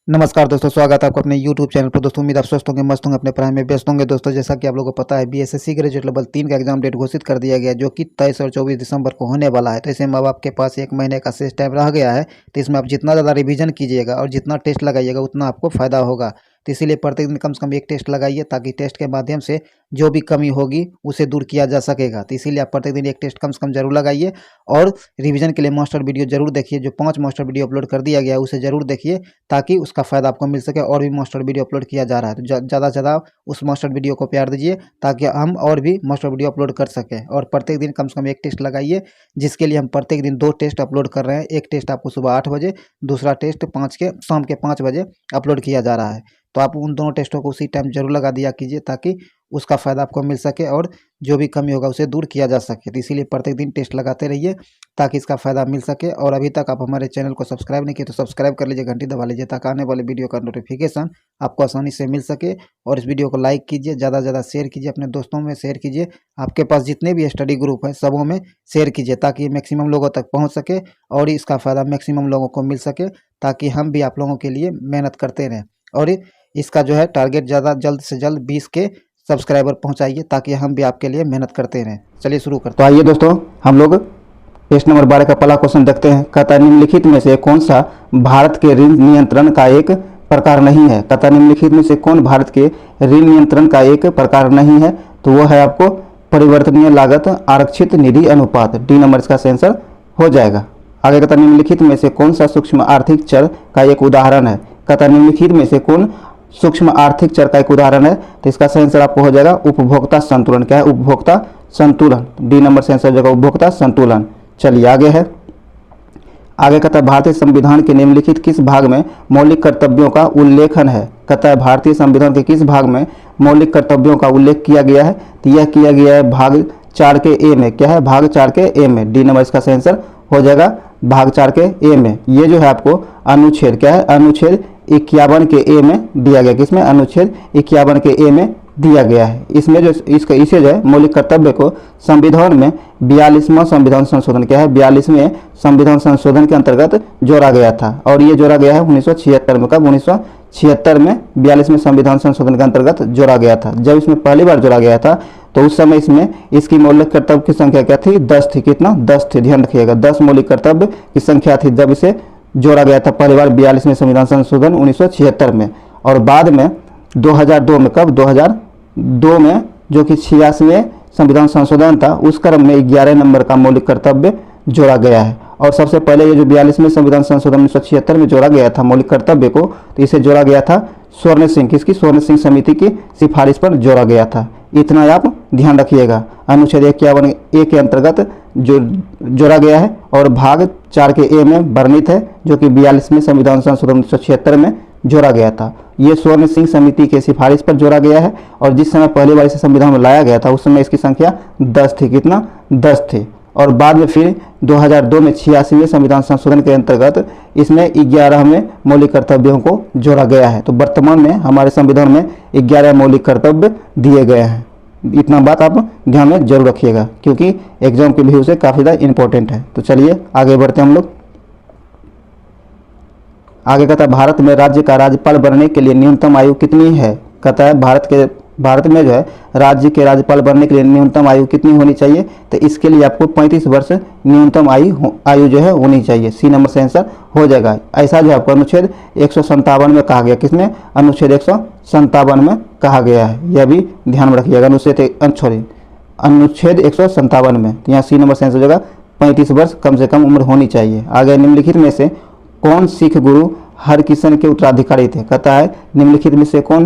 नमस्कार दोस्तों, स्वागत है आपको अपने YouTube चैनल पर। दोस्तों उम्मीद आप स्वस्थ होंगे, मस्त होंगे, अपने पढ़ाई में व्यस्त होंगे। दोस्तों जैसा कि आप लोगों को पता है, बीएसएससी ग्रेजुएट लेवल 3 का एग्जाम डेट घोषित कर दिया गया है, जो कि 23 और 24 दिसंबर को होने वाला है। तो ऐसे में अब आपके पास एक महीने का शेष टाइम रह गया है। तो इसमें आप जितना ज़्यादा रिवीजन कीजिएगा और जितना टेस्ट लगाइएगा उतना आपको फ़ायदा होगा। तो इसीलिए प्रत्येक दिन कम से कम एक टेस्ट लगाइए, ताकि टेस्ट के माध्यम से जो भी कमी होगी उसे दूर किया जा सकेगा। तो इसीलिए आप प्रत्येक दिन एक टेस्ट कम से कम जरूर लगाइए और रिवीजन के लिए मास्टर वीडियो जरूर देखिए। जो 5 मास्टर वीडियो अपलोड कर दिया गया है उसे जरूर देखिए, ताकि उसका फ़ायदा आपको मिल सके। और भी मास्टर वीडियो अपलोड किया जा रहा है, तो ज़्यादा से ज़्यादा उस मास्टर वीडियो को प्यार दीजिए, ताकि हम और भी मास्टर वीडियो अपलोड कर सकें। और प्रत्येक दिन कम से कम एक टेस्ट लगाइए, जिसके लिए हम प्रत्येक दिन 2 टेस्ट अपलोड कर रहे हैं। एक टेस्ट आपको सुबह 8 बजे, दूसरा टेस्ट शाम के 5 बजे अपलोड किया जा रहा है। तो आप उन दोनों टेस्टों को उसी टाइम जरूर लगा दिया कीजिए, ताकि उसका फ़ायदा आपको मिल सके और जो भी कमी होगा उसे दूर किया जा सके। तो इसीलिए प्रत्येक दिन टेस्ट लगाते रहिए, ताकि इसका फ़ायदा मिल सके। और अभी तक आप हमारे चैनल को सब्सक्राइब नहीं किए तो सब्सक्राइब कर लीजिए, घंटी दबा लीजिए, ताकि आने वाले वीडियो का नोटिफिकेशन आपको आसानी से मिल सके। और इस वीडियो को लाइक कीजिए, ज़्यादा से ज़्यादा शेयर कीजिए, अपने दोस्तों में शेयर कीजिए। आपके पास जितने भी स्टडी ग्रुप हैं सबों में शेयर कीजिए, ताकि ये मैक्सिमम लोगों तक पहुँच सके और इसका फ़ायदा मैक्सिमम लोगों को मिल सके, ताकि हम भी आप लोगों के लिए मेहनत करते रहें। और इसका जो है टारगेट ज़्यादा जल्द से जल्द 20 के सब्सक्राइबर पहुंचाइए, ताकि हम भी आपके लिए मेहनत करते रहें। चलिए शुरू करते हैं। तो आइए दोस्तों, हम लोग टेस्ट नंबर 12 का पहला क्वेश्चन देखते हैं। कहता निम्नलिखित में से कौन सा भारत के ऋण नियंत्रण का एक प्रकार नहीं है। कहता निम्नलिखित में से कौन भारत के ऋण नियंत्रण का एक प्रकार नहीं है, तो वो है आपको परिवर्तनीय लागत आरक्षित निधि अनुपात। डी नंबर इसका आंसर हो जाएगा। आगे कहता निम्नलिखित में से कौन सा सूक्ष्म आर्थिक चर का एक उदाहरण है। कहता निम्नलिखित में से कौन सूक्ष्म आर्थिक चर का एक उदाहरण है, तो इसका सही आंसर आपको हो जाएगा उपभोक्ता संतुलन। क्या है? उपभोक्ता संतुलन। डी नंबर से आंसर हो जाएगा उपभोक्ता संतुलन। चलिए आगे है। आगे कहता है भारतीय संविधान के निम्नलिखित किस भाग में मौलिक कर्तव्यों का उल्लेखन है। कहता है भारतीय संविधान के किस भाग में मौलिक कर्तव्यों का उल्लेख किया गया है, तो यह किया गया है भाग 4 के ए में। क्या है? भाग 4 के ए में। डी नंबर इसका सही आंसर हो जाएगा भाग 4 के ए में। ये जो है आपको अनुच्छेद, क्या है? अनुच्छेद 51 के ए में दिया गया। किसमें? अनुच्छेद 51 के ए में दिया गया है। इसमें जो इसे जो है मौलिक कर्तव्य को संविधान में 42वां संविधान संशोधन, क्या है? 42वें संविधान संशोधन के अंतर्गत जोड़ा गया था। और ये जोड़ा गया है 1976 में। कब? 1976 में 42वें संविधान संशोधन के अंतर्गत जोड़ा गया था। जब इसमें पहली बार जोड़ा गया था तो उस समय इसमें इसकी मौलिक कर्तव्य की संख्या क्या थी? 10 थी। कितना? 10 थी। ध्यान रखिएगा, 10 मौलिक कर्तव्य की संख्या थी जब इसे जोड़ा गया था पहली बार 42वें संविधान संशोधन 1976 में। और बाद में 2002 में, कब? 2002 में, जो कि 86वें संविधान संशोधन था, उस क्रम में 11 नंबर का मौलिक कर्तव्य जोड़ा गया है। और सबसे पहले ये जो 42वें संविधान संशोधन 1976 में जोड़ा गया था मौलिक कर्तव्य को, तो इसे जोड़ा गया था स्वर्ण सिंह, किसकी? स्वर्ण सिंह समिति की सिफारिश पर जोड़ा गया था। इतना आप ध्यान रखिएगा। अनुच्छेद 51 ए के अंतर्गत जो जोड़ा गया है और भाग 4 के ए में वर्णित है, जो कि 42वें संविधान संशोधन 1976 में जोड़ा गया था। ये स्वर्ण सिंह समिति के सिफारिश पर जोड़ा गया है। और जिस समय पहली बार इसे संविधान में लाया गया था उस समय इसकी संख्या 10 थी। कितना? 10 थी। और बाद में फिर 2002 में 86वें संविधान संशोधन के अंतर्गत इसमें 11वें मौलिक कर्तव्यों को जोड़ा गया है। तो वर्तमान में हमारे संविधान में 11 मौलिक कर्तव्य दिए गए हैं। इतना बात आप ध्यान में जरूर रखिएगा, क्योंकि एग्जाम के व्यू से काफ़ी ज़्यादा इंपॉर्टेंट है। तो चलिए आगे बढ़ते हैं हम लोग। आगे कहता है भारत में राज्य का राज्यपाल बनने के लिए न्यूनतम आयु कितनी है। कहता है भारत में जो है राज्य के राज्यपाल बनने के लिए न्यूनतम आयु कितनी होनी चाहिए, तो इसके लिए आपको 35 वर्ष न्यूनतम आयु जो है होनी चाहिए। सी नंबर से आंसर हो जाएगा। ऐसा जो आपको अनुच्छेद 157 में कहा गया। किसमें? अनुच्छेद 157 में कहा गया है। यह भी ध्यान में रखिएगा। अनुच्छेद 157 में, तो यहाँ सी नंबर से आंसर हो जाएगा 35 वर्ष कम से कम उम्र होनी चाहिए। आगे निम्नलिखित में से कौन सिख गुरु हरकिशन के उत्तराधिकारी थे। कहता है निम्नलिखित में से कौन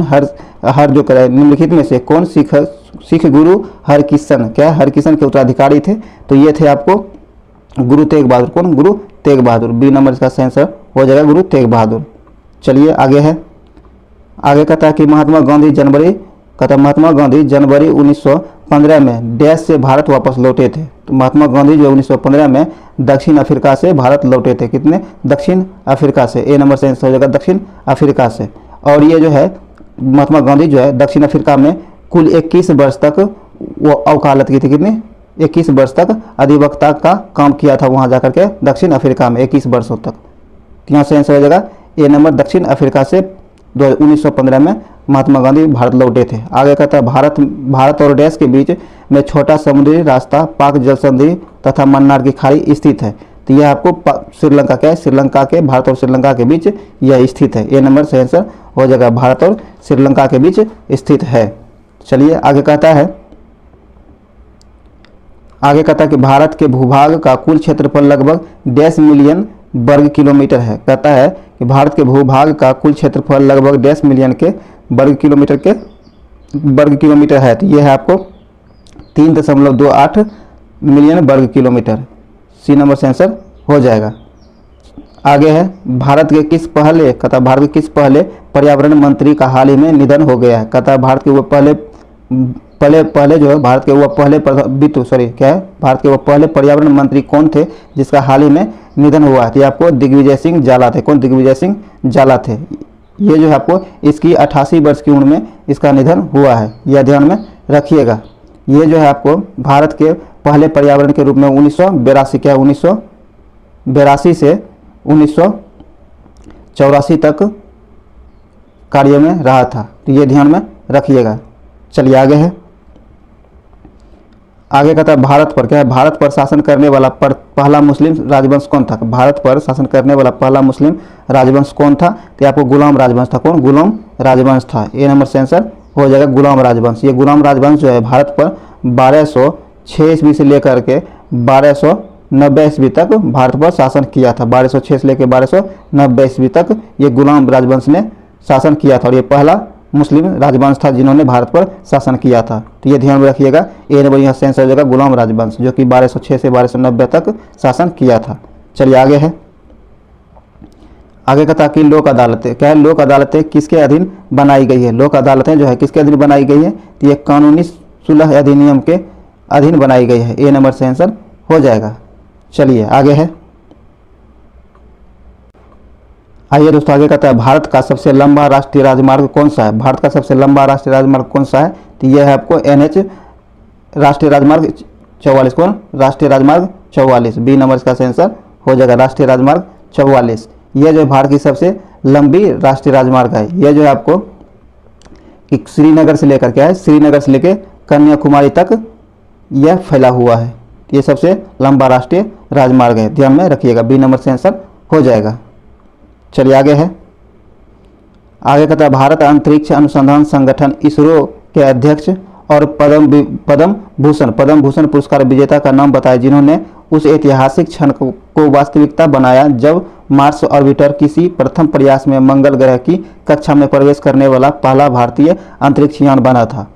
निम्नलिखित में से कौन सिख गुरु हरकिशन, क्या? हरकिशन के उत्तराधिकारी थे। तो ये थे आपको गुरु तेग बहादुर। कौन? गुरु तेग बहादुर। बी नंबर इसका आंसर हो जाएगा गुरु तेग बहादुर। चलिए आगे है। आगे कहता है कि महात्मा गांधी जनवरी 1915 में देश से भारत वापस लौटे थे। तो महात्मा गांधी जो 1915 में दक्षिण अफ्रीका से भारत लौटे थे। कितने? दक्षिण अफ्रीका से। ए नंबर से आंसर हो जाएगा दक्षिण अफ्रीका से। और ये जो है महात्मा गांधी जो है दक्षिण अफ्रीका में कुल 21 वर्ष तक वो वकालत की थी। कितनी? 21 वर्ष तक अधिवक्ता का काम किया था वहाँ जाकर के दक्षिण अफ्रीका में 21 वर्षों तक। यहाँ से आंसर हो जाएगा ए नंबर दक्षिण अफ्रीका से 1915 में महात्मा गांधी भारत लौटे थे। आगे कहता है भारत और डैश के बीच में छोटा समुद्री रास्ता पाक जल संधि तथा मन्नार की खाड़ी स्थित है। तो यह आपको श्रीलंका क्या है, श्रीलंका के भारत और श्रीलंका के बीच यह स्थित है। ए नंबर सही आंसर हो जाएगा, भारत और श्रीलंका के बीच स्थित है। चलिए आगे कहता है कि भारत के भूभाग का कुल क्षेत्रफल लगभग 10 मिलियन वर्ग किलोमीटर है। कहता है कि भारत के भूभाग का कुल क्षेत्रफल लगभग 10 मिलियन के वर्ग किलोमीटर है। तो यह है आपको 3.28 मिलियन वर्ग किलोमीटर। सी नंबर से आंसर हो जाएगा। आगे है भारत के किस पहले पर्यावरण मंत्री का हाल ही में निधन हो गया है। कहता है भारत के वो पहले पर्यावरण मंत्री कौन थे जिसका हाल ही में निधन हुआ है। आपको दिग्विजय सिंह जाला थे। कौन? दिग्विजय सिंह जाला थे। ये जो है आपको इसकी 88 वर्ष की उम्र में इसका निधन हुआ है, यह ध्यान में रखिएगा। ये जो है आपको भारत के पहले पर्यावरण के रूप में 1982 से 1984 तक कार्य में रहा था। तो ये ध्यान में रखिएगा। चलिए आगे है। आगे कहता है भारत पर शासन करने वाला पहला मुस्लिम राजवंश कौन था। भारत पर शासन करने वाला पहला मुस्लिम राजवंश कौन था। तो आपको गुलाम राजवंश था। कौन? गुलाम राजवंश था। ए नंबर से आंसर हो जाएगा गुलाम राजवंश। ये गुलाम राजवंश जो है भारत पर 1206 ईस्वी से लेकर के 1290 ईस्वी तक भारत पर शासन किया था। 1206 से लेकर 1290 ईस्वी तक ये गुलाम राजवंश ने शासन किया था और ये पहला मुस्लिम राजवंश था जिन्होंने भारत पर शासन किया था। तो ये ध्यान में रखिएगा। ए नंबर यहाँ से आंसर हो जाएगा गुलाम राजवंश, जो कि 1206 से 1290 तक शासन किया था। चलिए आगे है। आगे कहता कि लोक अदालतें क्या है? लोक अदालतें किसके अधीन बनाई गई है? लोक अदालतें जो है किसके अधीन बनाई गई है? तो ये कानूनी सुलह अधिनियम के अधीन बनाई गई है। ए नंबर से आंसर हो जाएगा। चलिए आगे है। आइए दोस्तों आगे कहता है भारत का सबसे लंबा राष्ट्रीय राजमार्ग कौन सा है? भारत का सबसे लंबा राष्ट्रीय राजमार्ग कौन सा है? तो यह है आपको NH राष्ट्रीय राजमार्ग 44। कौन? राष्ट्रीय राजमार्ग 44। बी नंबर इसका आंसर हो जाएगा, राष्ट्रीय राजमार्ग 44। यह जो भारत की सबसे लंबी राष्ट्रीय राजमार्ग है, यह जो है आपको कि श्रीनगर से लेकर क्या है, श्रीनगर से लेकर कन्याकुमारी तक यह फैला हुआ है। ये सबसे लंबा राष्ट्रीय राजमार्ग है, ध्यान में रखिएगा। बी नंबर से आंसर हो जाएगा। चलिए आगे है। आगे कहता है भारत अंतरिक्ष अनुसंधान संगठन इसरो के अध्यक्ष और पद्म भूषण पुरस्कार विजेता का नाम बताएं जिन्होंने उस ऐतिहासिक क्षण को वास्तविकता बनाया जब मार्स ऑर्बिटर किसी प्रथम प्रयास में मंगल ग्रह की कक्षा में प्रवेश करने वाला पहला भारतीय अंतरिक्ष यान बना था।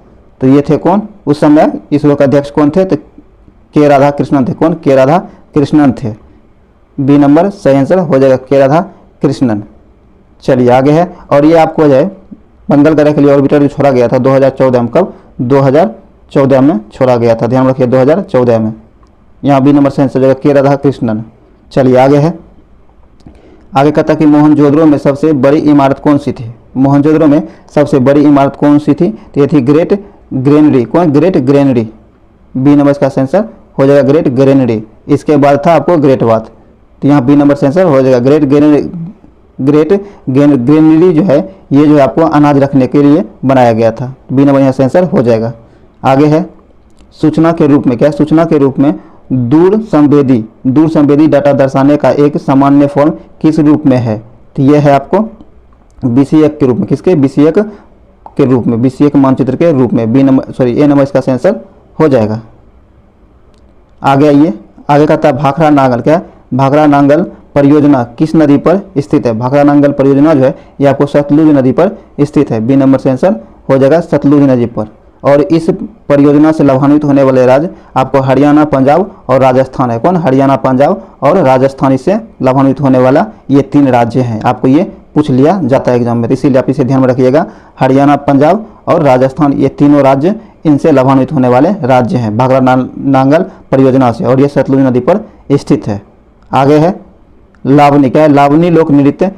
तो ये थे कौन? उस समय इसरो के अध्यक्ष कौन थे? तो के राधाकृष्णन थे। कौन? के राधाकृष्णन थे। बी नंबर सही आंसर हो जाएगा, के राधाकृष्णन। चलिए आगे है। और ये आपको जो है मंगल ग्रह के लिए ऑर्बिटर जो छोड़ा गया था 2014 में। कब? 2014 में छोड़ा गया था, ध्यान रखिए 2014 में। यहाँ बी नंबर से आंसर हो जाएगा, के राधाकृष्णन। चलिए आगे है। आगे कहता कि मोहनजोदड़ो में सबसे बड़ी इमारत कौन सी थी? मोहनजोदड़ो में सबसे बड़ी इमारत कौन सी थी? तो ये थी ग्रेट ग्रेनरी। कौन? Great granary. बी नंबर का आंसर हो जाएगा, ग्रेट ग्रेनरी। इसके बाद था आपको ग्रेट बाथ। तो यहाँ बी नंबर से आंसर हो जाएगा, ग्रेट ग्रेनरी जो है ये जो है आपको अनाज रखने के लिए बनाया गया था। बी नंबर यहाँ से आंसर हो जाएगा। आगे है। सूचना के रूप में क्या? सूचना के रूप में दूर संवेदी डाटा दर्शाने का एक सामान्य फॉर्म किस रूप में है? तो यह है आपको BCF के रूप में। किसके? BCF के रूप में, BCF मानचित्र के रूप में। ए नंबर इसका आंसर हो जाएगा। आगे आइए। आगे कहता है भाखड़ा नांगल क्या? भाखड़ा नांगल परियोजना किस नदी पर स्थित है? भाखड़ा नांगल परियोजना जो है ये आपको सतलुज नदी पर स्थित है। बी नंबर से आंसर हो जाएगा, सतलुज नदी पर। और इस परियोजना से लाभान्वित होने वाले राज्य आपको हरियाणा, पंजाब और राजस्थान है। कौन? हरियाणा, पंजाब और राजस्थान इससे लाभान्वित होने वाला ये 3 राज्य हैं। आपको ये पूछ लिया जाता है एग्जाम में, इसीलिए आप इसे ध्यान में रखिएगा। हरियाणा, पंजाब और राजस्थान ये तीनों राज्य इनसे लाभान्वित होने वाले राज्य हैं भाखड़ा नांगल परियोजना से, और ये सतलुज नदी पर स्थित है। आगे है। लावनी क्या है? लावनी लोक नृत्य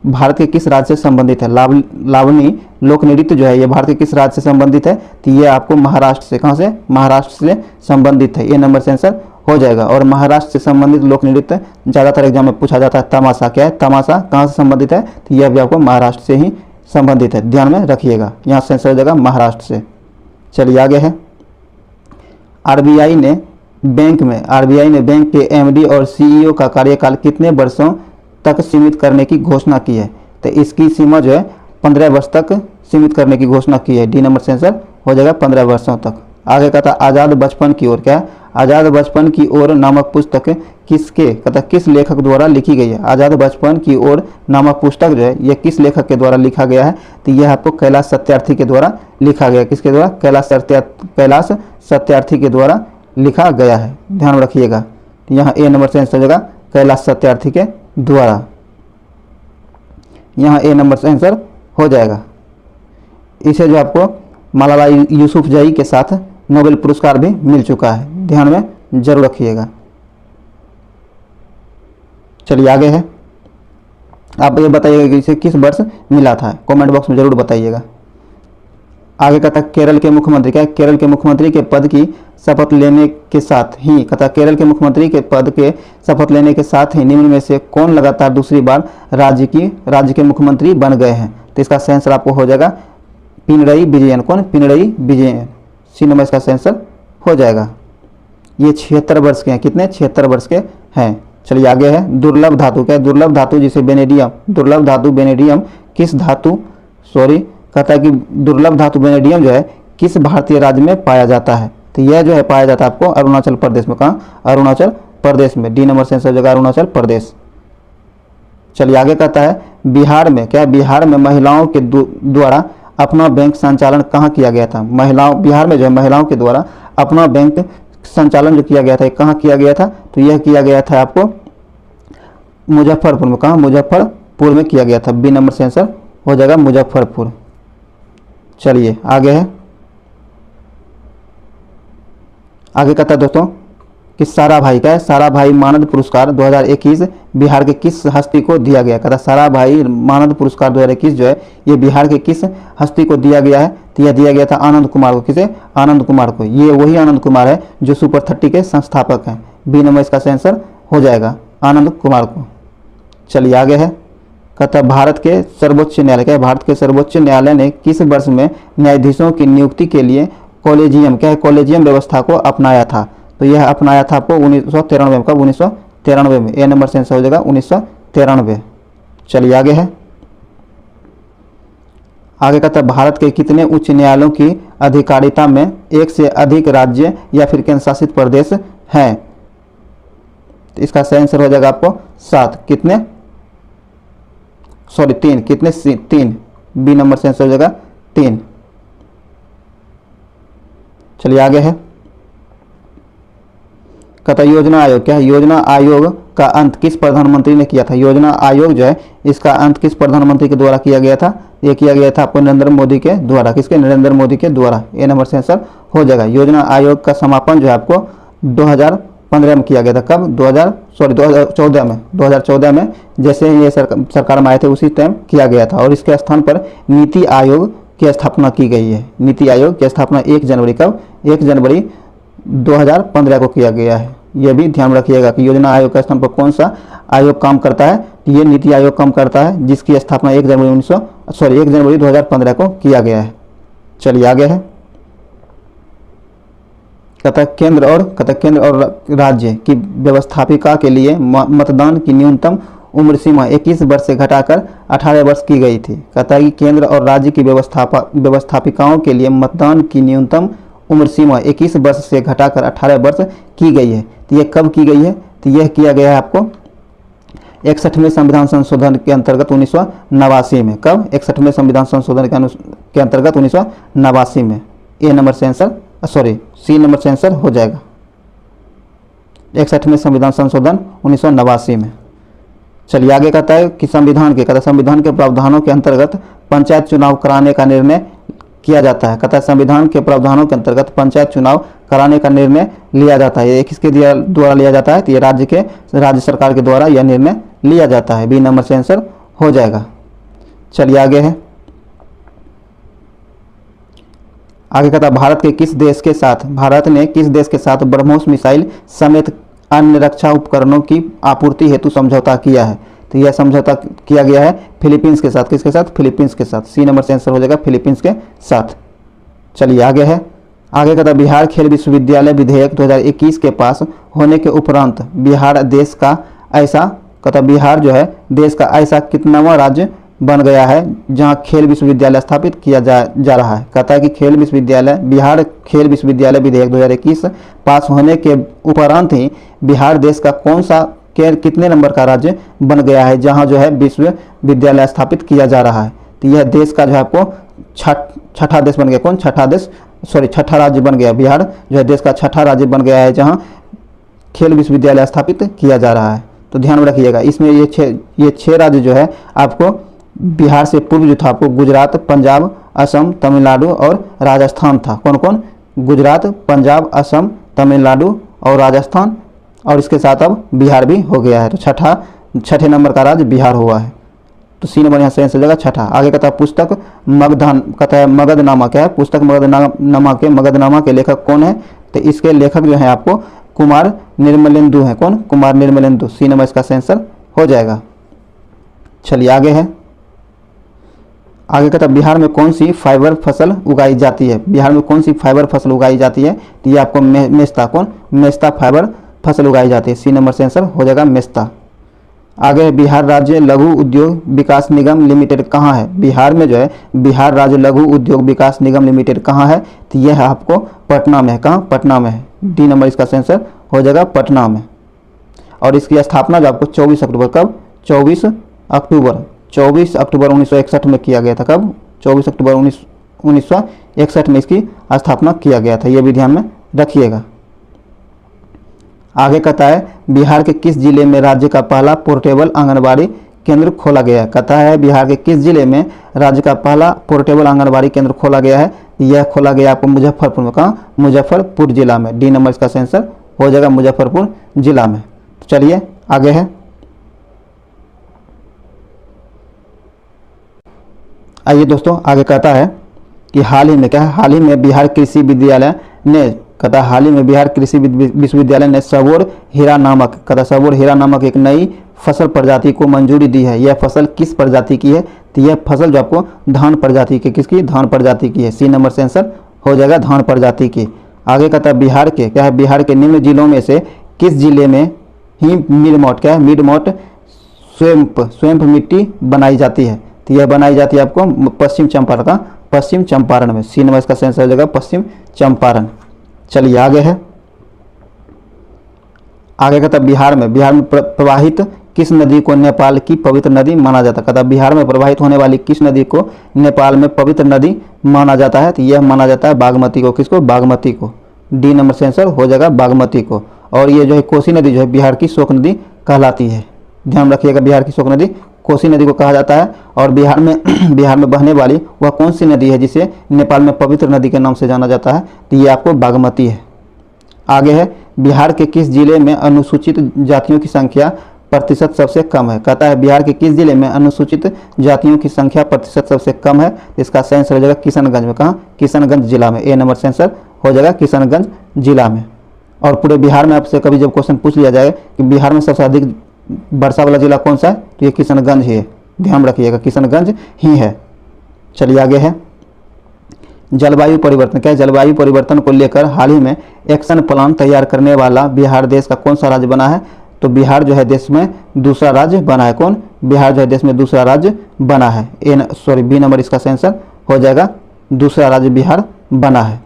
भारत के किस राज्य से संबंधित है? लावनी लोक नृत्य जो है ये भारत के किस राज्य से संबंधित है? तो ये आपको महाराष्ट्र से, कहाँ से? महाराष्ट्र से संबंधित है। ये नंबर से आंसर हो जाएगा। और महाराष्ट्र से संबंधित लोक नृत्य ज़्यादातर एग्जाम में पूछा जाता है। तमाशा क्या है, तमाशा कहाँ से संबंधित है, तो यह भी आपको महाराष्ट्र से ही संबंधित है, ध्यान में रखिएगा। यहाँ से आंसर हो जाएगा महाराष्ट्र से। चलिए आगे है, आरबीआई ने बैंक के एमडी और सीईओ का कार्यकाल कितने वर्षों तक सीमित करने की घोषणा की है, तो इसकी सीमा जो है 15 वर्ष तक सीमित करने की घोषणा की है। डी नंबर से आंसर हो जाएगा 15 वर्षों तक। आगे कहता आज़ाद बचपन की ओर, क्या है, आज़ाद बचपन की ओर नामक पुस्तक किस लेखक द्वारा लिखी गई है। आज़ाद बचपन की ओर नामक पुस्तक जो है यह किस लेखक के द्वारा लिखा गया है, तो यह आपको कैलाश सत्यार्थी के द्वारा लिखा गया है। किसके द्वारा, कैलाश सत्यार्थी के द्वारा लिखा गया है, ध्यान रखिएगा। यहाँ ए नंबर से आंसर हो जाएगा कैलाश सत्यार्थी के द्वारा। यहाँ ए नंबर से आंसर हो जाएगा। इसे जो आपको मलाला यूसुफजई के साथ नोबेल पुरस्कार भी मिल चुका है, ध्यान में जरूर रखिएगा। चलिए आगे है, आप ये बताइएगा कि इसे किस वर्ष मिला था, कमेंट बॉक्स में जरूर बताइएगा। आगे कहता केरल के मुख्यमंत्री, क्या है, केरल के मुख्यमंत्री के पद की शपथ लेने के साथ ही, कहता केरल के मुख्यमंत्री के पद के शपथ लेने के साथ ही निम्न में से कौन लगातार दूसरी बार राज्य के मुख्यमंत्री बन गए हैं, तो इसका आंसर आपको हो जाएगा पिनरई विजयन। कौन, पिनरई विजयन। सी नंबर इसका आंसर हो जाएगा। ये 76 वर्ष के हैं, कितने, 76 वर्ष के हैं। चलिए आगे है, दुर्लभ धातु, क्या है, दुर्लभ धातु जिसे बेनेडियम, दुर्लभ धातु बेनेडियम किस धातु, कहता है कि दुर्लभ धातु बेनेडियम जो है किस भारतीय राज्य में पाया जाता है, तो यह जो है पाया जाता है आपको अरुणाचल प्रदेश में। कहाँ, अरुणाचल प्रदेश में। डी नंबर से आंसर हो जाएगा अरुणाचल प्रदेश। चलिए आगे कहता है बिहार में, क्या है, बिहार में महिलाओं के द्वारा अपना बैंक संचालन कहाँ किया गया था। बिहार में जो है महिलाओं के द्वारा अपना बैंक संचालन जो किया गया था, कहाँ किया गया था, तो यह किया गया था आपको मुजफ्फरपुर में। कहाँ, मुजफ्फरपुर में किया गया था। बी नंबर से आंसर हो जाएगा मुजफ्फरपुर। चलिए आगे है, आगे कहता है दोस्तों कि साराभाई, क्या है, साराभाई मानद पुरस्कार 2021 बिहार के किस हस्ती को दिया गया। कहता साराभाई मानद पुरस्कार 2021 जो है ये बिहार के किस हस्ती को दिया गया है, तो यह दिया गया था आनंद कुमार को। किसे, आनंद कुमार को। ये वही आनंद कुमार है जो सुपर 30 के संस्थापक हैं। बी नंबर इसका आंसर हो जाएगा आनंद कुमार को। चलिए आगे है, कहता भारत के सर्वोच्च न्यायालय, क्या है, भारत के सर्वोच्च न्यायालय ने किस वर्ष में न्यायाधीशों की नियुक्ति के लिए कॉलेजियम, क्या है, कॉलेजियम व्यवस्था को अपनाया था, तो यह अपनाया था आपको 1993 में। कब, 1993 में। ए नंबर से आंसर हो जाएगा 1993। चलिए आगे है, आगे कहता है भारत के कितने उच्च न्यायालयों की अधिकारिता में एक से अधिक राज्य या फिर केंद्र शासित प्रदेश हैं, तो इसका सही आंसर हो जाएगा आपको 7। कितने, 3। कितने, 3। बी नंबर से आंसर हो जाएगा 3। चलिए आगे है, कहता योजना आयोग, क्या है, योजना आयोग का अंत किस प्रधानमंत्री ने किया था। योजना आयोग जो है इसका अंत किस प्रधानमंत्री के द्वारा किया गया था, ये किया गया था आपको नरेंद्र मोदी के द्वारा। किसके, नरेंद्र मोदी के द्वारा। ए नंबर से आंसर हो जाएगा। योजना आयोग का समापन जो है आपको 2015 में किया गया था। कब, 2014 में जैसे ये सरकार में आए थे उसी टाइम किया गया था। और इसके स्थान पर नीति आयोग की स्थापना की गई है। नीति आयोग की स्थापना 1 जनवरी, कब, 1 जनवरी 2015 को किया गया है। यह भी ध्यान रखिएगा कि योजना आयोग के स्थान पर कौन सा आयोग काम करता है, ये नीति आयोग काम करता है जिसकी स्थापना 1 जनवरी 2015 को किया गया है। चलिए आगे है, कहता केंद्र और राज्य की व्यवस्थापिका के लिए मतदान की न्यूनतम उम्र सीमा 21 वर्ष से घटाकर 18 वर्ष की गई थी। कहता है कि केंद्र और राज्य की व्यवस्थापिकाओं के लिए मतदान की न्यूनतम उम्र सीमा 21 वर्ष से घटाकर 18 वर्ष की गई है। तो यह कब की गई है, तो यह किया गया है आपको 61वें संविधान संशोधन के अंतर्गत 1989 में। कब, 61वें संविधान संशोधन के अंतर्गत 1989 में। ए नंबर से आंसर, सी नंबर से आंसर हो जाएगा 61वें संविधान संशोधन 1989 में। चलिए आगे कहता है कि संविधान के प्रावधानों के अंतर्गत पंचायत चुनाव कराने का निर्णय किया जाता है। कहता है संविधान के प्रावधानों के अंतर्गत पंचायत चुनाव कराने का निर्णय लिया जाता है। ये किसके द्वारा लिया जाता है, तो ये राज्य सरकार के द्वारा यह निर्णय लिया जाता है। बी नंबर से आंसर हो जाएगा। चलिए आगे है, आगे कहता है भारत ने किस देश के साथ ब्रह्मोस मिसाइल समेत अन्य रक्षा उपकरणों की आपूर्ति हेतु समझौता किया है? तो यह समझौता किया गया है फिलीपींस के साथ। किसके साथ? फिलीपींस के साथ। सी नंबर से आंसर हो जाएगा फिलीपींस के साथ। चलिए आगे है। आगे कहता है बिहार खेल विश्वविद्यालय विधेयक 2021 के पास होने के उपरांत बिहार देश का ऐसा बिहार जो है देश का ऐसा कितनावां राज्य बन गया है जहां खेल विश्वविद्यालय स्थापित किया जा रहा है? कहता है कि बिहार खेल विश्वविद्यालय विधेयक 2021 पास होने के उपरांत ही बिहार देश का कौन सा कितने नंबर का राज्य बन गया है जहां जो है विश्वविद्यालय स्थापित किया जा रहा है? तो यह देश का जो है आपको छठा देश बन गया। कौन? छठा राज्य बन गया। बिहार जो है देश का छठा राज्य बन गया है जहां खेल विश्वविद्यालय स्थापित किया जा रहा है। तो ध्यान में रखिएगा, इसमें ये छह राज्य जो है आपको बिहार से पूर्व जो था आपको गुजरात, पंजाब, असम, तमिलनाडु और राजस्थान था। कौन कौन? गुजरात, पंजाब, असम, तमिलनाडु और राजस्थान, और इसके साथ अब बिहार भी हो गया है। तो छठे नंबर का राज्य बिहार हुआ है। तो सी नंबर यहाँ से आंसर हो जाएगा छठा। आगे कहता है पुस्तक मगधनामा क्या है? पुस्तक मगधनामा के लेखक कौन है? तो इसके लेखक जो है आपको कुमार निर्मलेंदु है। कौन? कुमार निर्मलेंदु। सी नंबर इसका आंसर हो जाएगा। चलिए आगे है। आगे कहता है बिहार में कौन सी फाइबर फसल उगाई जाती है? बिहार में कौन सी फाइबर फसल उगाई जाती है? तो ये आपको मेस्ता। कौन? मेस्ता फाइबर फसल उगाई जाती है। सी नंबर से आंसर हो जाएगा मेस्ता। आगे बिहार राज्य लघु उद्योग विकास निगम लिमिटेड कहाँ है? बिहार में जो है बिहार राज्य लघु उद्योग विकास निगम लिमिटेड कहाँ है? तो यह आपको पटना में है। कहाँ? पटना में है। डी नंबर इसका आंसर हो जाएगा पटना में। और इसकी स्थापना जो आपको 24 अक्टूबर कब? 24 अक्टूबर 1961 में किया गया था। कब? 24 अक्टूबर 1961 में इसकी स्थापना किया गया था। यह भी ध्यान में रखिएगा। आगे कहता है बिहार के किस जिले में राज्य का पहला पोर्टेबल आंगनबाड़ी केंद्र खोला गया है? कहता है बिहार के किस जिले में राज्य का पहला पोर्टेबल आंगनबाड़ी केंद्र खोला गया है? यह खोला गया आपको मुजफ्फरपुर में। कहाँ? मुजफ्फरपुर जिला में। डी नंबर इसका आंसर हो जाएगा मुजफ्फरपुर जिला में। चलिए आगे है। आइए दोस्तों आगे कहता है कि हाल ही में क्या है? हाल ही में बिहार कृषि विद्यालय ने कहता हाल ही में बिहार कृषि विश्वविद्यालय ने सबोर हीरा नामक एक नई फसल प्रजाति को मंजूरी दी है। यह फसल किस प्रजाति की है? तो यह फसल जो आपको धान प्रजाति की, किसकी? धान प्रजाति की है। सी नंबर से आंसर हो जाएगा धान प्रजाति की। आगे कहता है बिहार के क्या है? बिहार के निम्न जिलों में से किस जिले में ही मिडमॉट क्या है? मिडमॉट स्वयं मिट्टी बनाई जाती है? तो यह बनाई जाती है आपको पश्चिम चंपारण में। सी नंबर इसका आंसर हो जाएगा पश्चिम चंपारण। चलिए आगे है। आगे कहता बिहार में प्रवाहित किस नदी को नेपाल की पवित्र नदी माना जाता है? कहता बिहार में प्रवाहित होने वाली किस नदी को नेपाल में पवित्र नदी माना जाता है? तो यह माना जाता है बागमती को। किसको? बागमती को। डी नंबर से आंसर हो जाएगा बागमती को। और ये जो है कोसी नदी जो है बिहार की शोक नदी कहलाती है। ध्यान रखिएगा, बिहार की शोक नदी कोसी नदी को कहा जाता है। और बिहार में बहने वाली वह कौन सी नदी है जिसे नेपाल में पवित्र नदी के नाम से जाना जाता है? तो ये आपको बागमती है। आगे है बिहार के किस जिले में अनुसूचित जातियों की संख्या प्रतिशत सबसे कम है? कहता है बिहार के किस जिले में अनुसूचित जातियों की संख्या प्रतिशत सबसे कम है? इसका आंसर हो जाएगा किशनगंज में। कहाँ? किशनगंज जिला में। ए नंबर से आंसर हो जाएगा किशनगंज जिला में। और पूरे बिहार में आपसे कभी जब क्वेश्चन पूछ लिया जाए कि बिहार में सबसे अधिक वर्षा वाला जिला कौन सा है? तो ये किशनगंज ही है। ध्यान रखिएगा किशनगंज ही है। चलिए आगे है। जलवायु परिवर्तन क्या है? जलवायु परिवर्तन को लेकर हाल ही में एक्शन प्लान तैयार करने वाला बिहार देश का कौन सा राज्य बना है? तो बिहार जो है देश में दूसरा राज्य बना है। कौन? बिहार जो है देश में दूसरा राज्य बना है। बी नंबर इसका आंसर हो जाएगा दूसरा राज्य बिहार बना है।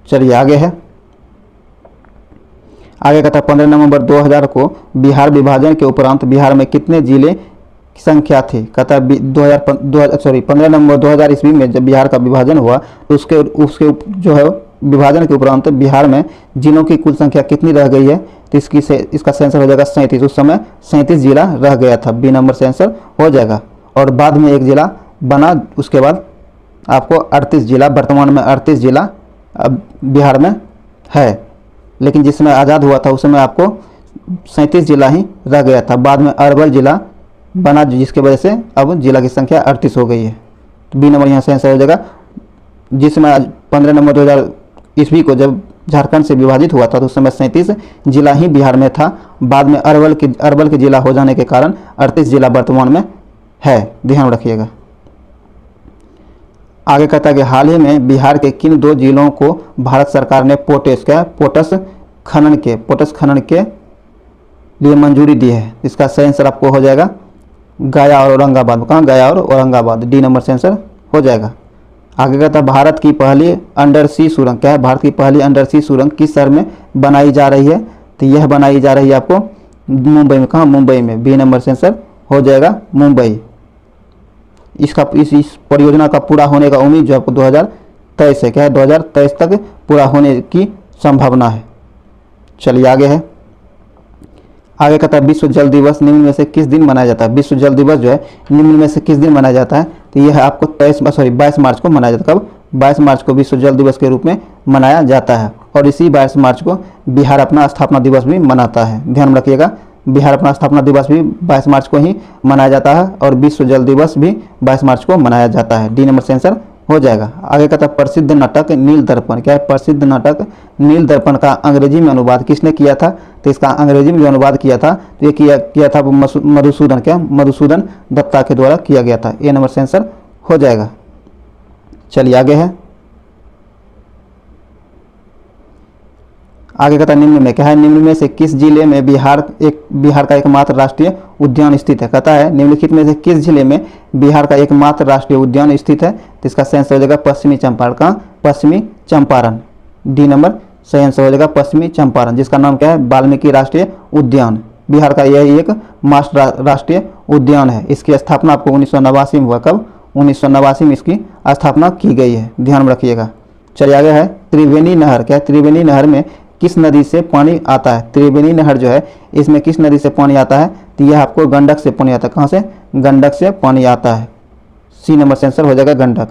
चलिए आगे है। आगे कहता है 15 नवंबर 2000 को बिहार विभाजन के उपरांत बिहार में कितने जिले की संख्या थी? कहता है 15 नवंबर 2000 ईस्वी में जब बिहार का विभाजन हुआ तो उसके जो है विभाजन के उपरांत बिहार में जिलों की कुल संख्या कितनी रह गई है? तो इसका आंसर हो जाएगा 37। उस समय 37 जिला रह गया था। बी नंबर से आंसर हो जाएगा। और बाद में एक जिला बना, उसके बाद आपको 38 जिला, वर्तमान में 38 जिला अब बिहार में है। लेकिन जिस समय आज़ाद हुआ था उस समय आपको 37 जिला ही रह गया था। बाद में अरवल जिला बना जिसकी वजह से अब जिला की संख्या 38 हो गई है। तो बी नंबर यहाँ से आंसर हो जाएगा जिस समय 15 नवंबर 2000 ईस्वी को जब झारखंड से विभाजित हुआ था तो उस समय 37 जिला ही बिहार में था। बाद में अरवल के जिला हो जाने के कारण 38 जिला वर्तमान में है, ध्यान रखिएगा। आगे कहता है कि हाल ही में बिहार के किन 2 जिलों को भारत सरकार ने पोटस खनन के लिए मंजूरी दी है। इसका सही आंसर आपको हो जाएगा गया और औरंगाबाद। कहाँ? गया और औरंगाबाद, डी नंबर से आंसर हो जाएगा। आगे कहता है भारत की पहली अंडर सी सुरंग क्या है? भारत की पहली अंडर सी सुरंग किस शहर में बनाई जा रही है? तो यह बनाई जा रही है आपको मुंबई में। कहाँ? मुंबई में, बी नंबर से आंसर हो जाएगा मुंबई। इस परियोजना का पूरा होने का उम्मीद जो आपको 2023 है, क्या है? 2023 तक पूरा होने की संभावना है। चलिए आगे है। आगे कहता है विश्व जल दिवस निम्न में से किस दिन मनाया जाता है? विश्व जल दिवस जो है निम्न में से किस दिन मनाया जाता है? तो यह आपको 22 मार्च को मनाया जाता है। कब? 22 मार्च को विश्व जल दिवस के रूप में मनाया जाता है। और इसी 22 मार्च को बिहार अपना स्थापना दिवस भी मनाता है। ध्यान में रखिएगा, बिहार अपना स्थापना दिवस भी 22 मार्च को ही मनाया जाता है और विश्व जल दिवस भी 22 मार्च को मनाया जाता है। डी नंबर से आंसर हो जाएगा। आगे कहता है प्रसिद्ध नाटक नील दर्पण क्या है? प्रसिद्ध नाटक नील दर्पण का अंग्रेजी में अनुवाद किसने किया था? तो इसका अंग्रेजी में जो अनुवाद किया था तो ये किया था मधुसूदन दत्ता के द्वारा किया गया था। ए नंबर से आंसर हो जाएगा। चलिए आगे है। आगे कहता है निम्न में क्या है? निम्न में से किस जिले में बिहार का एकमात्र राष्ट्रीय उद्यान स्थित है? कहता है निम्नलिखित में से किस जिले में बिहार का एकमात्र राष्ट्रीय उद्यान स्थित है? तो इसका सही आंसर हो जाएगा पश्चिमी चंपारण। कहाँ? पश्चिमी चंपारण, डी नंबर सही आंसर हो जाएगा पश्चिमी चंपारण, जिसका नाम क्या है? वाल्मीकि राष्ट्रीय उद्यान। बिहार का यह एक मास्टर राष्ट्रीय उद्यान है। इसकी स्थापना आपको 1989 में हुआ। कब? 1989 में इसकी स्थापना की गई है, ध्यान में रखिएगा। चलिए आगे है। त्रिवेणी नहर क्या है? त्रिवेणी नहर में किस नदी से पानी आता है? त्रिवेणी नहर जो है इसमें किस नदी से पानी आता है? तो यह आपको गंडक से पानी आता है। कहाँ से? गंडक से पानी आता है। सी नंबर से आंसर हो जाएगा गंडक।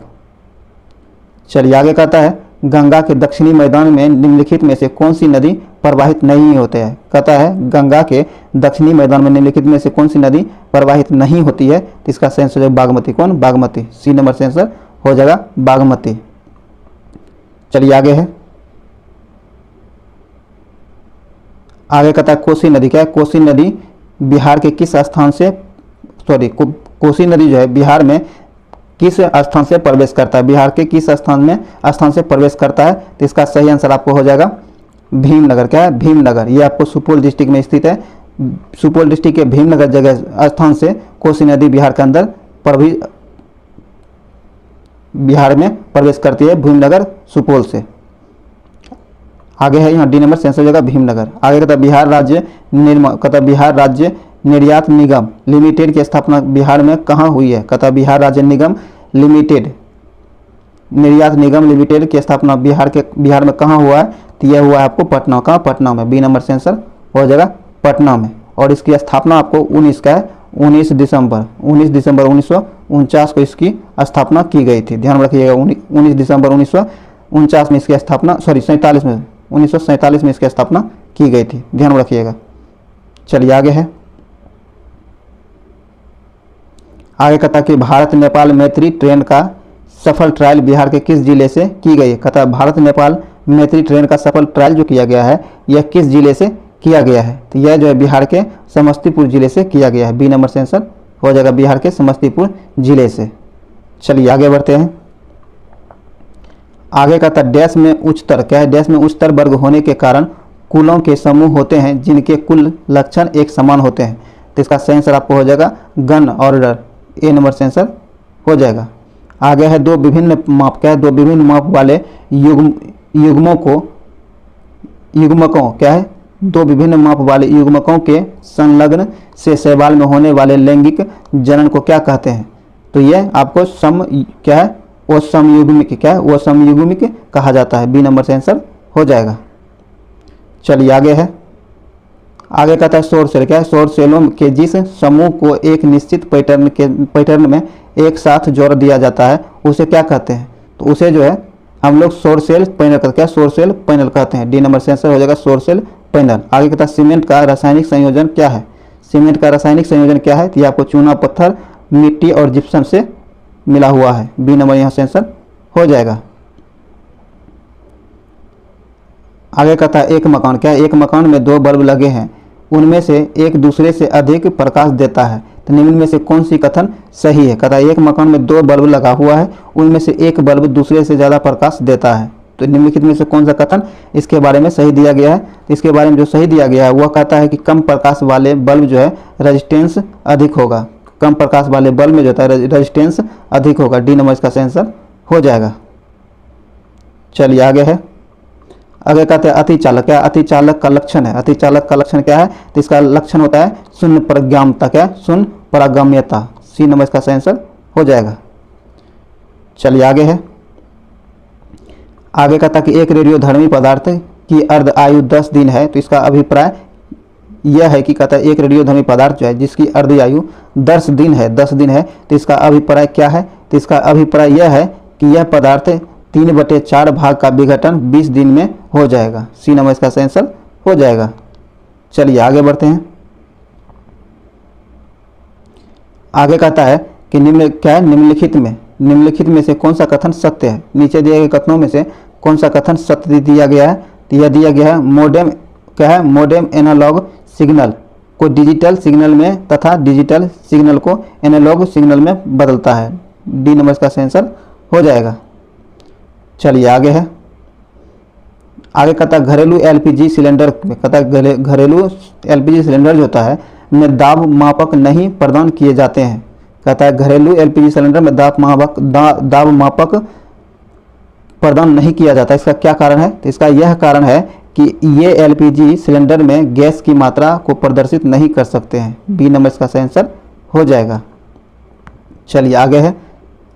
चलिए आगे कहता है गंगा के दक्षिणी मैदान में निम्नलिखित में से कौन सी नदी प्रवाहित नहीं होते हैं? कहता है गंगा के दक्षिणी मैदान में निम्नलिखित में से कौन सी नदी प्रवाहित नहीं होती है? तो इसका सही आंसर हो जाएगा बागमती। कौन? बागमती, सी नंबर से आंसर हो जाएगा बागमती। चलिए आगे है। आगे कहता है कोसी नदी क्या है? कोसी नदी बिहार के किस स्थान से कोसी नदी जो है बिहार में किस स्थान से प्रवेश करता है? बिहार के किस स्थान से प्रवेश करता है? तो इसका सही आंसर आपको हो जाएगा भीमनगर। क्या है? भीमनगर। ये आपको सुपौल डिस्ट्रिक्ट में स्थित है। सुपौल डिस्ट्रिक्ट के भीमनगर जगह स्थान से कोसी नदी बिहार के अंदर बिहार में प्रवेश करती है, भीमनगर सुपौल से। आगे है यहाँ डी नंबर से आंसर हो जाएगा भीमनगर। आगे कहता है बिहार राज्य निर्यात निगम लिमिटेड की स्थापना बिहार में कहाँ हुई है? कहता है बिहार राज्य निर्यात निगम लिमिटेड की स्थापना बिहार में कहाँ हुआ है? तो यह हुआ है आपको पटना। कहाँ? पटना में, बी नंबर से आंसर हो जाएगा पटना में। और इसकी स्थापना आपको 19 दिसंबर 1949 को इसकी स्थापना की गई थी। ध्यान रखिएगा 19 दिसंबर 1949 में इसकी स्थापना 1947 में इसकी स्थापना की गई थी, ध्यान रखिएगा। चलिए आगे है। आगे कहता है कि भारत नेपाल मैत्री ट्रेन का सफल ट्रायल बिहार के किस जिले से की गई है? कहता है भारत नेपाल मैत्री ट्रेन का सफल ट्रायल जो किया गया है यह किस जिले से किया गया है? तो यह जो है बिहार के समस्तीपुर जिले से किया गया है। बी नंबर से आंसर हो जाएगा बिहार के समस्तीपुर जिले से। चलिए आगे बढ़ते हैं। आगे कहता है डैश में उच्चतर क्या है? डैश में उच्चतर वर्ग होने के कारण कुलों के समूह होते हैं जिनके कुल लक्षण एक समान होते हैं। तो इसका सही आंसर आपको हो जाएगा गण ऑर्डर, ए नंबर से आंसर हो जाएगा। आगे है दो विभिन्न माप क्या है? दो विभिन्न माप वाले युग्मकों क्या है? दो विभिन्न माप वाले युग्मकों के संलग्न से शैवाल में होने वाले लैंगिक जनन को क्या कहते हैं? तो यह आपको क्या है? वो समयुग्मिक क्या है? वो समयुग्मिक कहा जाता है। बी नंबर से आंसर हो जाएगा। चलिए आगे है। आगे कहता है सौर सेल क्या है? सौर सेलों के जिस समूह को एक निश्चित पैटर्न में एक साथ जोड़ दिया जाता है उसे क्या कहते हैं? तो उसे जो है हम लोग सौर सेल पैनल कहते हैं। सौर सेल पैनल कहते हैं। डी नंबर से आंसर हो जाएगा सौर सेल पैनल। आगे कहता है सीमेंट का रासायनिक संयोजन क्या है? सीमेंट का रासायनिक संयोजन क्या है? तो ये आपको चूना पत्थर मिट्टी और जिप्सम से मिला हुआ है। बी नंबर यहाँ से आंसर हो जाएगा। आगे कहता है एक मकान, क्या है? एक मकान में दो बल्ब लगे हैं, उनमें से एक दूसरे से अधिक प्रकाश देता है, तो निम्न में से कौन सी कथन सही है? कहता है एक मकान में दो बल्ब लगा हुआ है, उनमें से एक बल्ब दूसरे से ज़्यादा प्रकाश देता है, तो निम्नलिखित में से कौन सा कथन इसके बारे में सही दिया गया है? तो इसके बारे में जो सही दिया गया है वह कहता है कि कम प्रकाश वाले बल्ब जो है रेजिस्टेंस अधिक होगा। कम प्रकाश वाले बल्ब में जो होता है रेजिस्टेंस अधिक होगा। डी नंबर इसका आंसर हो जाएगा। चलिए आगे है। आगे कहते हैं अतिचालक, क्या अतिचालक का लक्षण है? अतिचालक का लक्षण क्या है? तो इसका लक्षण होता है शून्य प्रगाम्यता, क्या शून्य प्रगाम्यता। सी नंबर इसका आंसर हो जाएगा। चलिए आगे है। आगे कहता कि एक रेडियोधर्मी पदार्थ की अर्ध आयु 10 दिन है, तो इसका अभिप्राय यह है कि कहता है एक रेडियोधर्मी पदार्थ जो है जिसकी अर्ध आयु 10 दिन है, 10 दिन है, तो इसका अभिप्राय क्या है? तो इसका अभिप्राय यह है कि यह पदार्थ 3/4 भाग का विघटन 20 दिन में हो जाएगा। सी नंबर इसका आंसर हो जाएगा। चलिए आगे बढ़ते हैं। आगे कहता है कि निम्नलिखित में से कौन सा कथन सत्य है? नीचे दिए गए कथनों में से कौन सा कथन सत्य दिया गया है? तो यह दिया गया है मोडेम, क्या है? मोडेम एनालॉग सिग्नल को डिजिटल सिग्नल में तथा डिजिटल सिग्नल को एनालॉग सिग्नल में बदलता है। डी नंबर इसका आंसर हो जाएगा। चलिए आगे है। आगे कहता है घरेलू एलपीजी सिलेंडर में, कहता है घरेलू एलपीजी सिलेंडर जो होता है में दाब मापक नहीं प्रदान किए जाते हैं। कहता है घरेलू एलपीजी सिलेंडर में दाब मापक प्रदान नहीं किया जाता। इसका क्या कारण है? तो इसका यह कारण है कि ये एलपीजी सिलेंडर में गैस की मात्रा को प्रदर्शित नहीं कर सकते हैं। बी नंबर इसका आंसर हो जाएगा। चलिए आगे है।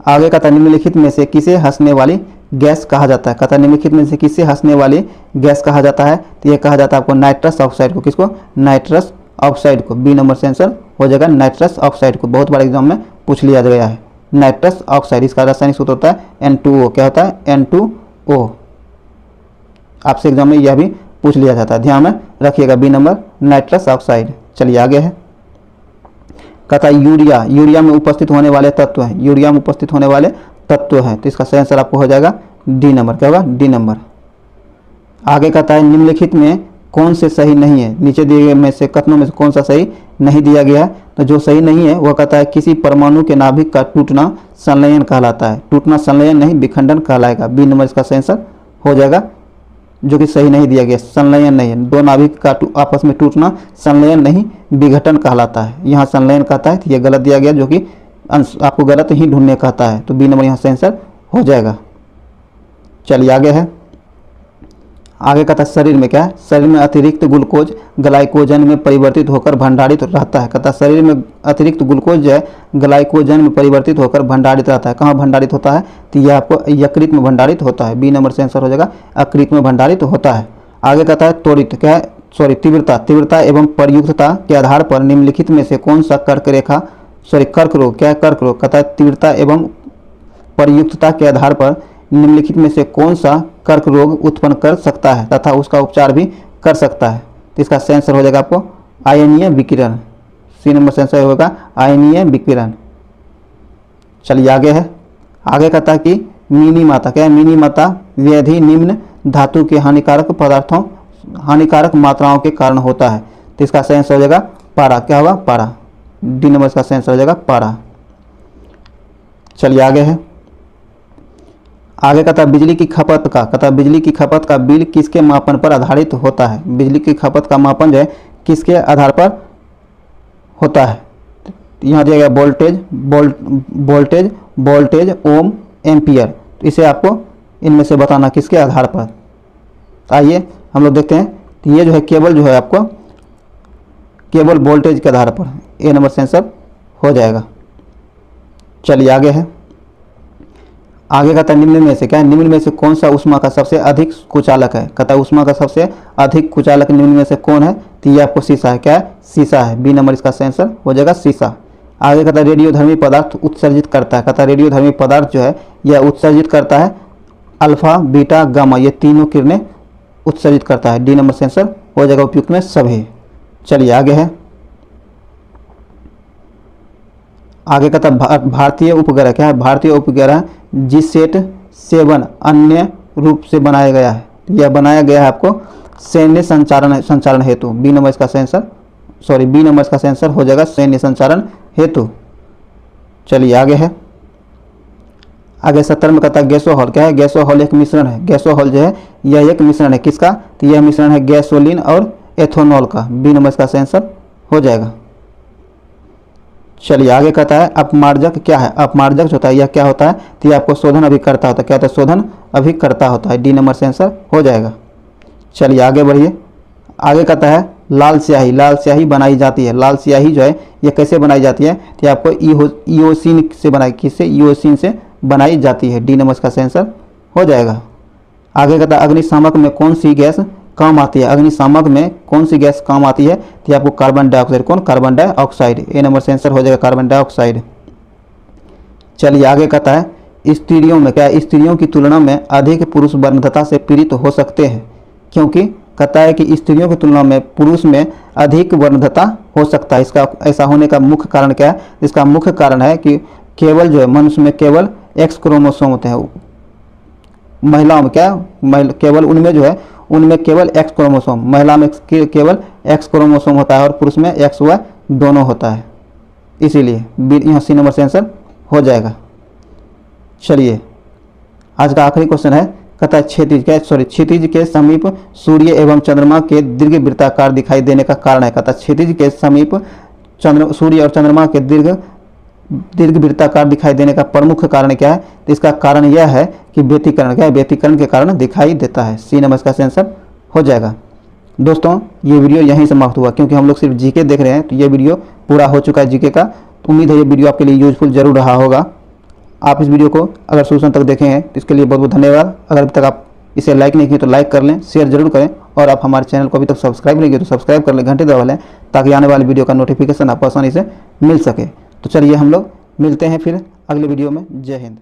आगे कहता है निम्नलिखित में से किसे हंसने वाली गैस कहा जाता है? कहता है निम्नलिखित में से किसे हंसने वाली गैस कहा जाता है? तो यह कहा जाता है आपको नाइट्रस ऑक्साइड को। किसको? नाइट्रस ऑक्साइड को। बी नंबर से आंसर हो जाएगा नाइट्रस ऑक्साइड को। बहुत बार एग्जाम में पूछ लिया गया है नाइट्रस ऑक्साइड। इसका रासायनिक सूत्र होता है N2O। क्या होता है? N2O। आपसे एग्जाम में यह भी पूछ लिया जाता है, ध्यान में रखिएगा। B number nitrous oxide. चलिए आगे है। कहता है यूरिया में उपस्थित होने वाले तत्व हैं, यूरिया में उपस्थित होने वाले तत्व हैं, तो इसका सही आंसर आपको हो जाएगा डी नंबर। क्या होगा? D number. आगे कहता है निम्नलिखित में कौन से सही नहीं है? नीचे दिए गए में से कथनों में से कौन सा सही नहीं दिया गया है? तो जो सही नहीं है वह कहता है किसी परमाणु के नाभिक का टूटना संलयन कहलाता है। टूटना संलयन नहीं, विखंडन कहलाएगा। बी नंबर इसका सही आंसर हो जाएगा, जो कि सही नहीं दिया गया। संलयन नहीं है, दो नाभिक का आपस में टूटना संलयन नहीं, विघटन कहलाता है। यहाँ संलयन कहता है, तो यह गलत दिया गया, जो कि आपको गलत ही ढूंढने कहता है। तो बी नंबर यहाँ सही आंसर हो जाएगा। चलिए आगे है। आगे कहता है शरीर में क्या है? शरीर में अतिरिक्त ग्लूकोज ग्लाइकोजन में परिवर्तित होकर भंडारित रहता है। कहता है शरीर में अतिरिक्त ग्लूकोज जो है ग्लाइकोजन में परिवर्तित होकर भंडारित रहता है। कहाँ भंडारित होता है? तो यह आपको यकृत में भंडारित होता है। बी नंबर से आंसर हो जाएगा यकृत में भंडारित होता है। आगे कहता है त्वरित, क्या है? तीव्रता एवं प्रयुक्तता के आधार पर निम्नलिखित में से कौन सा कर्क रोग, क्या है? कर्क रोग। कहता है तीव्रता एवं प्रयुक्तता के आधार पर निम्नलिखित में से कौन सा कर्क रोग उत्पन्न कर सकता है तथा उसका उपचार भी कर सकता है? तो इसका सही आंसर हो जाएगा आपको आयनीय विकिरण। सी नंबर से आंसर होगा आयनीय विकिरण। चलिए आगे है। आगे कहता है कि मिनी मात्रा, क्या है? मिनी मात्रा व्यधि निम्न धातु के हानिकारक मात्राओं के कारण होता है। तो इसका सही आंसर हो जाएगा पारा। क्या होगा? पारा। डी नंबर इसका सही आंसर हो जाएगा पारा। चलिए आगे है। आगे कहता है बिजली की खपत का बिल किसके मापन पर आधारित होता है? बिजली की खपत का मापन जो है किसके आधार पर होता है? यहाँ दिया गया वोल्टेज ओम एम्पियर। तो इसे आपको इनमें से बताना किसके आधार पर। आइए हम लोग देखते हैं। तो ये जो है केबल जो है आपको केवल वोल्टेज के आधार पर। ए नंबर से आंसर हो जाएगा। चलिए आगे है। आगे कहता है निम्न में से, क्या है? निम्न में से कौन सा ऊष्मा का सबसे अधिक कुचालक है? कहता है ऊष्मा का सबसे अधिक कुचालक निम्न में से कौन है? तो ये आपको शीशा है। क्या है? शीशा है। बी नंबर इसका आंसर हो जाएगा शीशा। आगे कहता है रेडियोधर्मी पदार्थ उत्सर्जित करता है। कहता है रेडियोधर्मी पदार्थ जो है यह उत्सर्जित करता है अल्फा बीटा गामा, ये तीनों किरणें उत्सर्जित करता है। डी नंबर से आंसर हो जाएगा उपयुक्त में सभी। चलिए आगे है। आगे कहता है भारतीय उपग्रह, क्या है? भारतीय उपग्रह जिससेट 7 अन्य रूप से बनाया गया है। यह बनाया गया है आपको सैन्य संचालन हेतु। बी नंबर इसका सेंसर हो जाएगा सैन्य संचालन हेतु। चलिए आगे है, आगे 70 में कहता है गैसोहॉल। क्या है? गैसोहॉल एक मिश्रण है। गैसोहॉल जो है यह एक मिश्रण है, किसका? तो यह मिश्रण है गैसोलीन और एथेनॉल का। बी नंबर इसका सेंसर हो जाएगा। चलिए आगे कहता है अपमार्जक क्या है? अपमार्जक जो होता है यह क्या होता है? तो यह आपको शोधन अभिकर्ता होता है। क्या होता है? शोधन अभिकर्ता होता है। डी नंबर सेंसर हो जाएगा। चलिए आगे बढ़िए, आगे कहता है लाल स्याही। लाल स्याही बनाई जाती है। लाल स्याही जो है यह कैसे बनाई जाती है? तो यह आपको ईओसिन से बनाई, किससे? ईओसिन से बनाई जाती है। डी नंबर इसका सेंसर हो जाएगा। आगे कहता है अग्निशामक में कौन सी गैस काम आती है? अग्निशामक में कौन सी गैस काम आती है? तो आपको कार्बन डाइऑक्साइड। कौन? Carbon dioxide. A number sensor हो जाएगा कार्बन डाइऑक्साइड। चलिए आगे कहता है स्त्रियों में, क्या स्त्रियों की तुलना में अधिक पुरुष वर्णतता से पीड़ित हो सकते हैं? क्योंकि कहता है कि स्त्रियों की तुलना में पुरुष में अधिक वर्णतता हो सकता है। इसका ऐसा होने का मुख्य कारण क्या है? इसका मुख्य कारण है कि केवल जो है मनुष्य में केवल एक्स क्रोमोसोम होते हैं। महिलाओं में क्या? केवल उनमें जो है उनमें केवल एक्स क्रोमोसोम, महिला में केवल एक्स क्रोमोसोम होता है और पुरुष में एक्स वाई दोनों होता है। इसीलिए यहाँ सी नंबर सेंसर हो जाएगा। चलिए आज का आखिरी क्वेश्चन है, कहता है क्षितिज के समीप सूर्य एवं चंद्रमा के दीर्घ वृत्ताकार दिखाई देने का कारण है। कहता है क्षितिज के समीप सूर्य और चंद्रमा के दीर्घ वृत्ताकार दिखाई देने का प्रमुख कारण क्या है? तो इसका कारण यह है कि व्यतिकरण। क्या है? व्यतिकरण के कारण दिखाई देता है। सी नंबर का सेंसर हो जाएगा। दोस्तों ये वीडियो यहीं समाप्त हुआ, क्योंकि हम लोग सिर्फ जीके देख रहे हैं, तो ये वीडियो पूरा हो चुका है जीके का। तो उम्मीद है ये वीडियो आपके लिए यूजफुल जरूर रहा होगा। आप इस वीडियो को अगर शुरू तक देखे हैं तो इसके लिए बहुत बहुत धन्यवाद। अगर अभी तक आप इसे लाइक नहीं किए तो लाइक कर लें, शेयर जरूर करें, और आप हमारे चैनल को अभी तक सब्सक्राइब नहीं किए तो सब्सक्राइब कर लें, घंटे दबा लें, ताकि आने वाली वीडियो का नोटिफिकेशन आपको आसानी से मिल सके। तो चलिए हम लोग मिलते हैं फिर अगले वीडियो में। जय हिंद।